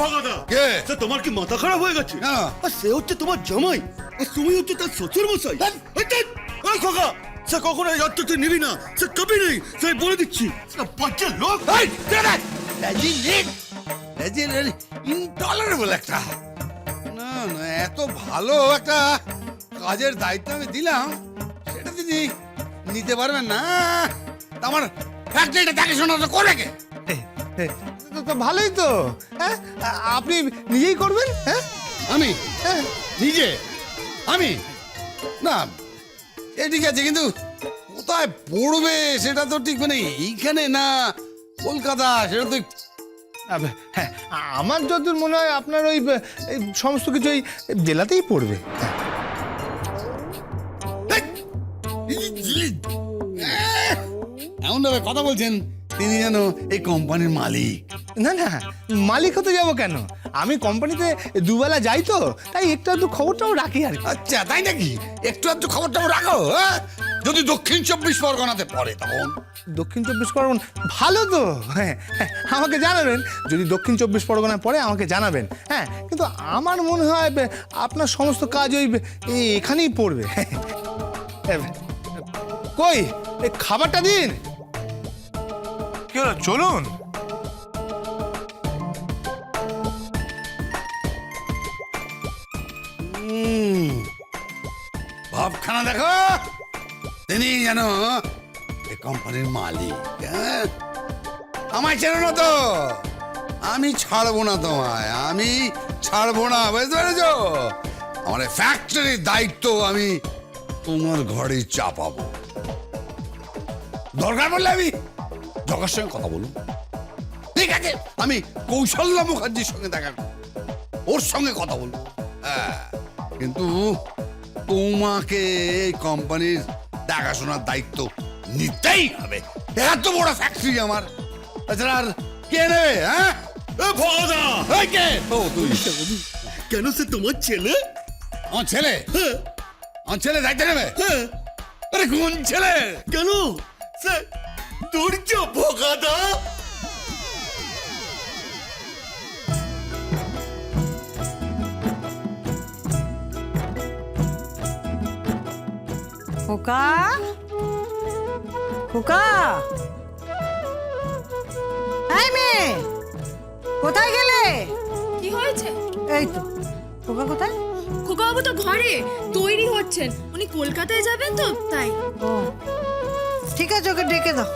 ভাগাদা কে? সে তোমার কি মাথা খারাপ হয়ে গেছে? না। আর সে হচ্ছে তোমার জামাই, আর তুমি হচ্ছে তার শ্বশুর মশাই। এই খোকা, সে কখনো এই দায়িত্ব তুই নিবি না, সে কবি নেই, সে বলে দিচ্ছি। বাচ্চা লোক। ইনটলারেবল একটা। না না, এত ভালো একটা কাজের দায়িত্ব আমি দিলাম, সেটা তিনি নিতে পারবেন না। আমার ফ্যাক্টরিটা দেখাশোনা করবে কে? তো ভালোই তো, হ্যাঁ আপনি নিজেই করবেন। হ্যাঁ আমি হ্যাঁ নিজে? আমি না, এ ঠিক আছে, কিন্তু কোথায় পড়বে সেটা তো ঠিক, মানে এইখানে না কলকাতা, সেটা তো হ্যাঁ, আমার যতদূর মনে হয় আপনার ওই এই সমস্ত কিছু ওই জেলাতেই পড়বে। এমন ভাবে কথা বলছেন তিনি যেন এই কোম্পানির মালিক। না না, মালিক হতে যাবো কেন, আমি কোম্পানিতে দুবেলা যাই তো, তাই একটু আধটু খবরটাও রাখি আর কি। আচ্ছা, তাই নাকি? একটু আধটু খবরটা রাখো, হ্যাঁ? যদি দক্ষিণ 24 পরগনাতে পড়ে তখন? দক্ষিণ 24 পরগনা ভালো তো, হ্যাঁ হ্যাঁ, আমাকে জানাবেন যদি দক্ষিণ 24 পরগনায় পড়ে, আমাকে জানাবেন। হ্যাঁ, কিন্তু আমার মনে হয় আপনার সমস্ত কাজ ওই এখানেই পড়বে। কই এই খাবারটা দিন। কি হলো, চলুন। ভাবখানা দেখো, তিনি যেন এই কোম্পানির মালিক। হ্যাঁ, আমায় চেনো না তো? আমি ছাড়বো না তোমায়, আমি ছাড়বো না, বুঝতে পেরেছ? আমার ফ্যাক্টরির দায়িত্ব আমি তোমার ঘরে চাপাবো। দরকার পড়লে আমি জগার সঙ্গে কথা বলুন, ঠিক আছে? আমি কৌশল্য মুখার্জির সঙ্গে দেখা করব, ওর সঙ্গে কথা বলবো। হ্যাঁ, কিন্তু তোমাকে এই কোম্পানির দেখাশোনার দায়িত্ব নিতেই হবে। এত বড় ফ্যাক্টরি আমার, তাছাড়া আর কে নেবে? হ্যাঁ, ভাগাদা, এই কে? ও তুই? কেন সে তোমার ছেলে? আমার ছেলে? হ্যাঁ আমার ছেলে দায়িত্ব নেবে? হ্যাঁ। আরে কোন ছেলে? কেন সে দুর্য ভাগাদা? খোকা, খোকা, এই মেয়ে কোথায় গেলে? কি হয়েছে? এই তো খোকা কোথায়? খোকাবাবু তো ঘরে তৈরি হচ্ছেন, উনি কলকাতায় যাবেন তো তাই। ও ঠিক আছে, ওকে ডেকে দাও।